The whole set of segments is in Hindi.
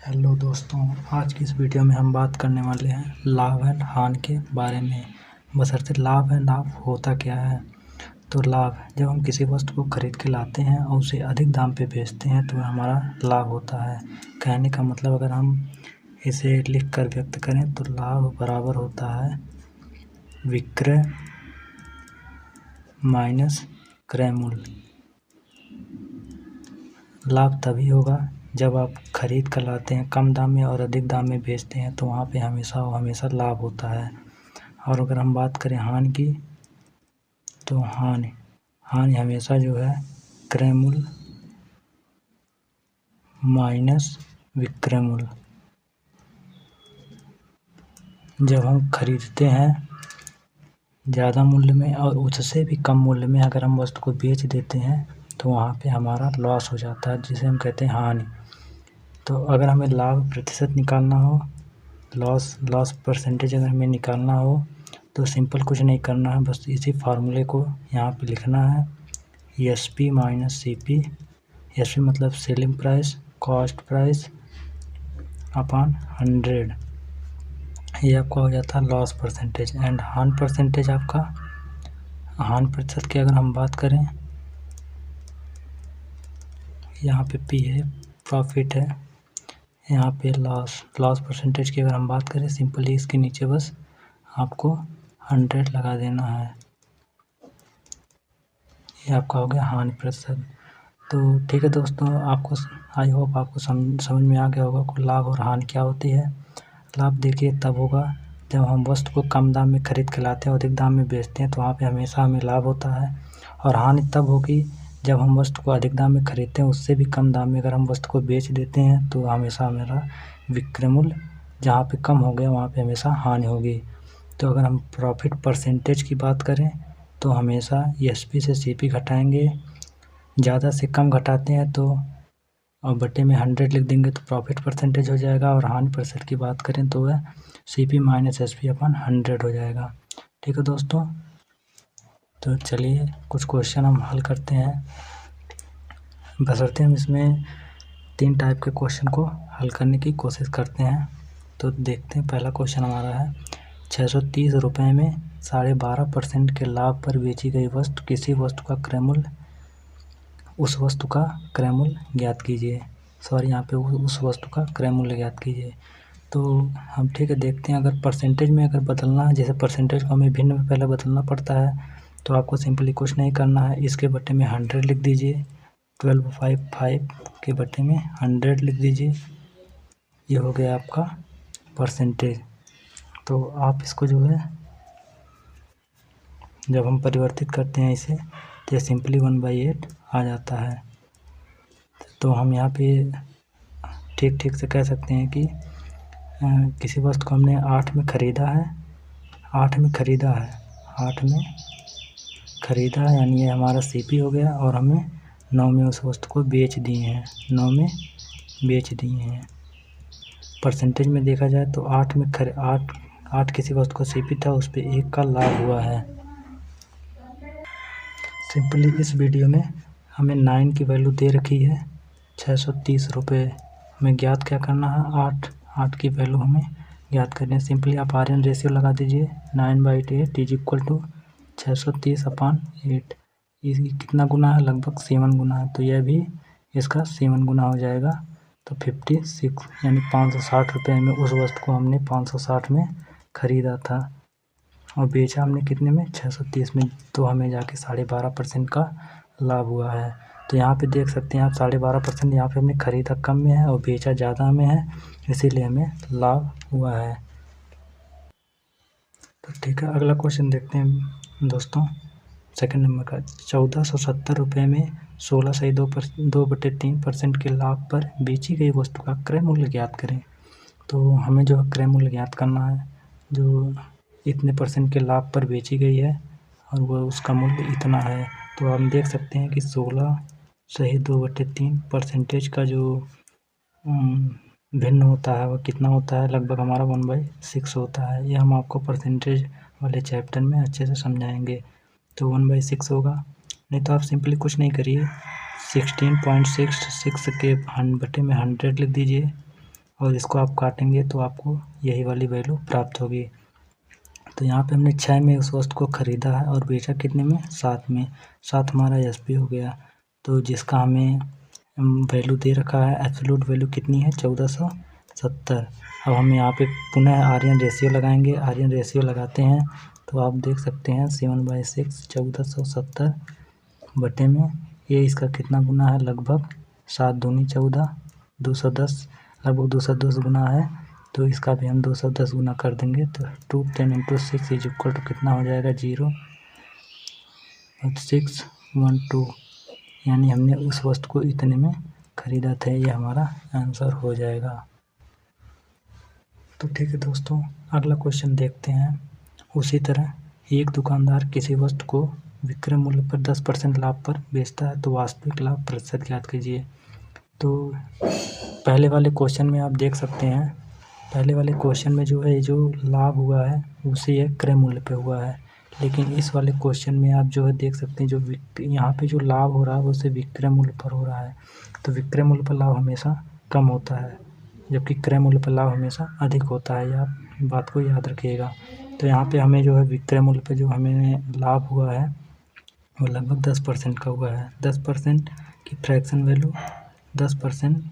हेलो दोस्तों, आज की इस वीडियो में हम बात करने वाले हैं लाभ एंड हानि के बारे में। बशर्ते लाभ एंड लाभ होता क्या है। तो लाभ, जब हम किसी वस्तु को खरीद के लाते हैं और उसे अधिक दाम पे बेचते हैं तो हमारा लाभ होता है। कहने का मतलब अगर हम इसे लिख कर व्यक्त करें तो लाभ बराबर होता है विक्रय माइनस क्रय मूल्य। लाभ तभी होगा जब आप खरीद कर लाते हैं कम दाम में और अधिक दाम में बेचते हैं तो वहाँ पे हमेशा लाभ होता है। और अगर हम बात करें हानि की, तो हानि हमेशा जो है क्रय मूल्य माइनस विक्रय मूल्य। जब हम खरीदते हैं ज़्यादा मूल्य में और उससे भी कम मूल्य में अगर हम वस्तु को बेच देते हैं तो वहाँ पे हमारा लॉस हो जाता है, जिसे हम कहते हैं हानि। तो अगर हमें लाभ प्रतिशत निकालना हो, लॉस परसेंटेज अगर हमें निकालना हो तो सिंपल कुछ नहीं करना है, बस इसी फार्मूले को यहाँ पे लिखना है। SP minus CP। SP मतलब selling price cost price upon 100। ये आपका हो जाता है लॉस परसेंटेज। एंड हानि परसेंटेज, आपका हानि प्रतिशत की अगर हम बात करें, यहाँ पे P है, प्रॉफिट है, यहाँ पे लॉस परसेंटेज की अगर हम बात करें, सिंपली इसके नीचे बस आपको 100 लगा देना है। ये आपका हो गया हानि प्रतिशत। तो ठीक है दोस्तों, आपको आई होप आपको समझ में आ गया होगा कि लाभ और हानि क्या होती है। लाभ देखिए तब होगा जब हम वस्तु को कम दाम में खरीद के लाते हैं और अधिक दाम में बेचते हैं तो वहाँ पे हमेशा हमें लाभ होता है। और हानि तब होगी जब हम वस्तु को अधिक दाम में खरीदते हैं, उससे भी कम दाम में अगर हम वस्तु को बेच देते हैं तो हमेशा हमारा विक्रय मूल्य जहाँ पे कम हो गया वहाँ पे हमेशा हानि होगी। तो अगर हम प्रॉफिट परसेंटेज की बात करें तो हमेशा SP से CP घटाएंगे। ज़्यादा से कम घटाते हैं तो और बटे में 100 लिख देंगे तो प्रॉफिट परसेंटेज हो जाएगा। और हानि प्रतिशत की बात करें तो वह CP माइनस SP अपॉन 100 हो जाएगा। ठीक है दोस्तों, तो चलिए कुछ क्वेश्चन हम हल करते हैं। बशर्ते हम इसमें 3 टाइप के क्वेश्चन को हल करने की कोशिश करते हैं। तो देखते हैं, पहला क्वेश्चन हमारा है 630 रुपये में 12.5% के लाभ पर बेची गई वस्तु, किसी वस्तु का क्रय मूल्य, उस वस्तु का क्रय मूल्य ज्ञात कीजिए। यहाँ पे उस वस्तु का क्रय मूल्य ज्ञात कीजिए। तो हम ठीक है देखते हैं, अगर परसेंटेज में अगर बदलना है, जैसे परसेंटेज को हमें भिन्न में पहले बदलना पड़ता है, तो आपको सिंपली कुछ नहीं करना है, इसके बटे में 100 लिख दीजिए। 12/5 के बटे में 100 लिख दीजिए। ये हो गया आपका परसेंटेज। तो आप इसको जो है जब हम परिवर्तित करते हैं इसे तो सिंपली 1/8 आ जाता है। तो हम यहाँ पे ठीक से कह सकते हैं कि किसी वस्तु को हमने 8 में ख़रीदा है, 8 में ख़रीदा है यानी ये हमारा CP हो गया। और हमें 9 में उस वस्तु को बेच दिए हैं, 9 में बेच दिए हैं। परसेंटेज में देखा जाए तो 8 किसी वस्तु को CP था, उस पर 1 का लाभ हुआ है। सिंपली इस वीडियो में हमें 9 की वैल्यू दे रखी है 630 रुपये। हमें ज्ञात क्या करना है, 8 की वैल्यू हमें ज्ञात करनी है। सिंपली आप आर्यन रेशियो लगा दीजिए, 9/8 इज इक्वल टू 630/8। ये कितना गुना है, लगभग 7 गुना है, तो यह भी इसका 7 गुना हो जाएगा। तो 56 यानी 560 रुपये में उस वस्तु को हमने 560 में ख़रीदा था और बेचा हमने कितने में, 630 में। तो हमें जाके 12.5% का लाभ हुआ है। तो यहाँ पे देख सकते हैं आप 12.5%, यहाँ पे हमने ख़रीदा कम में है और बेचा ज़्यादा में है, इसीलिए हमें लाभ हुआ है। तो ठीक है, अगला क्वेश्चन देखते हैं दोस्तों। सेकंड नंबर का 1470 रुपये में 16/2% के लाभ पर बेची गई वस्तु का क्रय मूल्य ज्ञात करें। तो हमें जो क्रय मूल्य ज्ञात करना है, जो इतने % के लाभ पर बेची गई है और वह उसका मूल्य इतना है। तो हम देख सकते हैं कि 16/2/3% का जो भिन्न होता है वह कितना होता है, लगभग हमारा 1/6 होता है। ये हम आपको परसेंटेज वाले चैप्टर में अच्छे से समझाएंगे। तो 1/6 होगा, नहीं तो आप सिंपली कुछ नहीं करिए, 16.66 के बटे में 100 लिख दीजिए और इसको आप काटेंगे तो आपको यही वाली वैल्यू प्राप्त होगी। तो यहाँ पे हमने 6 में उस वस्तु को ख़रीदा है और बेचा कितने में, 7 में। 7 हमारा एसपी हो गया। तो जिसका हमें वैल्यू दे रखा है, एब्सोल्यूट वैल्यू कितनी है, 1470। अब हम यहाँ पे पुनः आर्यन रेशियो लगाएंगे। आर्यन रेशियो लगाते हैं तो आप देख सकते हैं 7/6 1470 बटे में ये इसका कितना गुना है, लगभग 7 दूनी 14, 210, लगभग 210 गुना है। तो इसका भी हम 210 गुना कर देंगे तो 210 × 6 इज इक्वल टू कितना हो जाएगा, 0.612। यानी हमने उस वस्तु को इतने में ख़रीदा था। ये हमारा आंसर हो जाएगा। तो ठीक है दोस्तों, अगला क्वेश्चन देखते हैं। उसी तरह एक दुकानदार किसी वस्तु को विक्रय मूल्य पर 10% लाभ पर बेचता है तो वास्तविक लाभ प्रतिशत ज्ञात कीजिए। तो पहले वाले क्वेश्चन में आप देख सकते हैं, पहले वाले क्वेश्चन में जो है जो लाभ हुआ है उसे ये क्रय मूल्य पे हुआ है। लेकिन इस वाले क्वेश्चन में आप जो है देख सकते हैं जो यहाँ पे जो लाभ हो रहा है उसे विक्रय मूल्य पर हो रहा है। तो विक्रय मूल्य पर लाभ हमेशा कम होता है जबकि क्रय मूल्य पर लाभ हमेशा अधिक होता है। आप बात को याद रखिएगा। तो यहाँ पे हमें जो है विक्रय मूल्य पर जो हमें लाभ हुआ है वो लगभग 10% का हुआ है। 10% की फ्रैक्शन वैल्यू 10%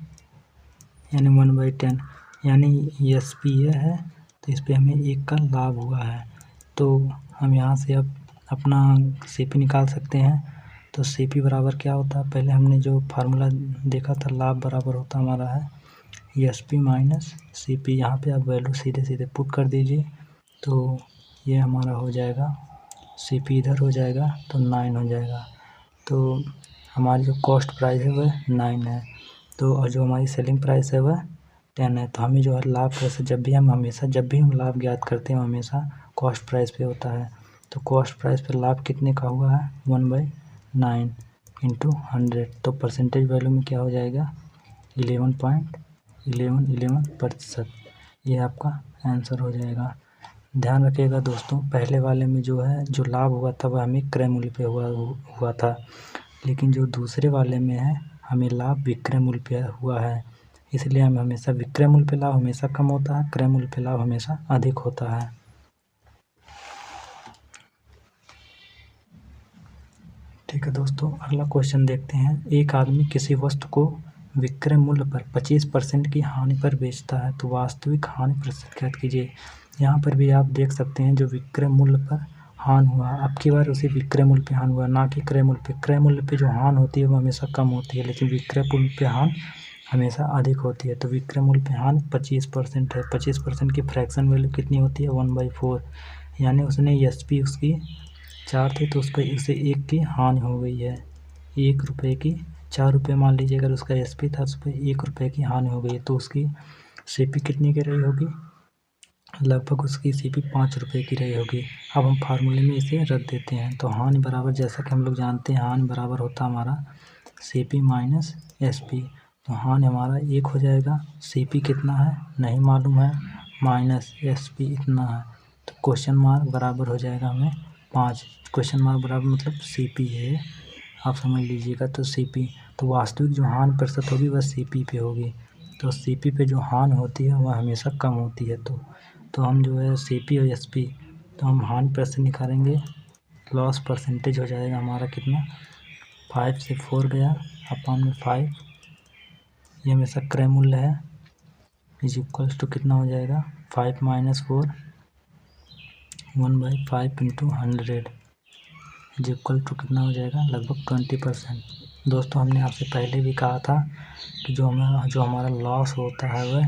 यानी 1/10, यानी एस पी ये है तो इस पर हमें 1 का लाभ हुआ है। तो हम यहाँ से अब अपना सी पी निकाल सकते हैं। तो सी पी बराबर क्या होता है, पहले हमने जो फार्मूला देखा था, लाभ बराबर होता हमारा है S P minus C P. यहाँ पे आप वैल्यू सीधे सीधे पुट कर दीजिए तो ये हमारा हो जाएगा, सी पी इधर हो जाएगा तो 9 हो जाएगा। तो हमारी जो कॉस्ट प्राइस है वह 9 है, तो और जो हमारी सेलिंग प्राइस है वह 10 है। तो हमें जो है लाभ कैसे, जब भी हम लाभ ज्ञात करते हैं हमेशा कॉस्ट प्राइस पे होता है। तो कॉस्ट प्राइस पे लाभ कितने का हुआ है, 1/9 × 100। तो परसेंटेज वैल्यू में क्या हो जाएगा, 11.11%। ये आपका आंसर हो जाएगा। ध्यान रखिएगा दोस्तों, पहले वाले में जो है जो लाभ हुआ था वह हमें क्रय मूल्य पे हुआ था, लेकिन जो दूसरे वाले में है हमें लाभ विक्रय मूल्य पे हुआ है। इसलिए हमें हमेशा विक्रय मूल्य पे लाभ हमेशा कम होता है, क्रय मूल्य पे लाभ हमेशा अधिक होता है। ठीक है दोस्तों, अगला क्वेश्चन देखते हैं। एक आदमी किसी वस्तु को विक्रय मूल्य पर 25% की हानि पर बेचता है तो वास्तविक हानि प्रतिशत ज्ञात कीजिए। यहाँ पर भी आप देख सकते हैं जो विक्रय मूल्य पर हानि हुआ, अब की बार उसे विक्रय मूल्य पे हानि हुआ, ना कि क्रय मूल्य पे। क्रय मूल्य पे जो हानि होती है वो हमेशा कम होती है, लेकिन विक्रय मूल्य पे हानि हमेशा अधिक होती है। तो विक्रय मूल्य पे हानि 25% है। 25% की फ्रैक्शन वैल्यू कितनी होती है, 1/4। यानी उसने एस पी उसकी 4 थी तो उसको उसे 1 की हानि हो गई है। 1 रुपये की 4 रुपये मान लीजिए अगर उसका एस पी था, उस पर 1 रुपये की हानि हो गई है तो उसकी सी पी कितनी की रही होगी, लगभग उसकी सी पी 5 रुपये की रही होगी। अब हम फार्मूले में इसे रख देते हैं तो हानि बराबर, जैसा कि हम लोग जानते हैं, हानि बराबर होता हमारा C P minus S P. तो हानि हमारा 1 हो जाएगा, सी पी कितना है नहीं मालूम है, माइनस एस पी इतना है। तो क्वेश्चन मार्क बराबर हो जाएगा हमें 5। क्वेश्चन मार्क बराबर मतलब सी पी है, आप समझ लीजिएगा। तो सी पी, तो वास्तविक जो हानि प्रतिशत होगी वह सी पी पे होगी। तो सी पी पे जो हानि होती है वह हमेशा कम होती है। तो हम जो है सी पी और एस पी, तो हम हानि प्रतिशत निकालेंगे, लॉस परसेंटेज हो जाएगा हमारा कितना, 5 से 4 गया अपॉन में 5, ये हमेशा क्रय मूल्य है, इज इक्वल्स टू कितना हो जाएगा, 5 - 4 1/5 × 100 इज इक्वल टू कितना हो जाएगा, लगभग 20%। दोस्तों हमने आपसे पहले भी कहा था कि जो हमारा लॉस होता है वह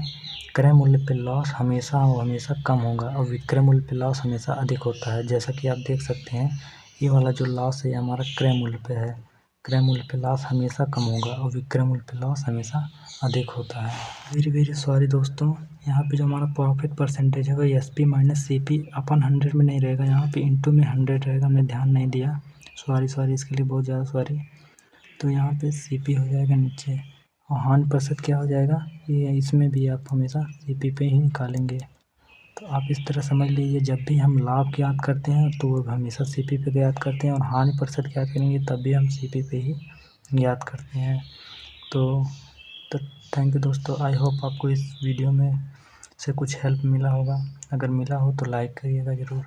क्रय मूल्य पे लॉस हमेशा कम होगा और विक्रय मूल्य पे लॉस हमेशा अधिक होता है। जैसा कि आप देख सकते हैं ये वाला जो लॉस है हमारा क्रय मूल्य पे है। क्रय मूल्य पे लॉस हमेशा कम होगा और विक्रय मूल्य पे लॉस हमेशा अधिक होता है। वेरी सॉरी दोस्तों, यहाँ पे जो हमारा प्रॉफिट परसेंटेज है वह S P minus C P अपन 100 में नहीं रहेगा, यहाँ पे इंटू में 100 रहेगा, हमने ध्यान नहीं दिया, सॉरी इसके लिए बहुत ज़्यादा सॉरी। तो यहाँ पे सी पी हो जाएगा नीचे और हानि प्रतिशत क्या हो जाएगा, ये इसमें भी आप हमेशा सी पी पे ही निकालेंगे। तो आप इस तरह समझ लीजिए, जब भी हम लाभ ज्ञात करते हैं तो वो हमेशा सी पी पे ज्ञात करते हैं और हानि प्रतिशत ज्ञात करेंगे तब भी हम सी पी पे ही ज्ञात करते हैं। तो तो थैंक यू दोस्तों। आई होप आपको इस वीडियो में से कुछ हेल्प मिला होगा। अगर मिला हो तो लाइक करिएगा ज़रूर।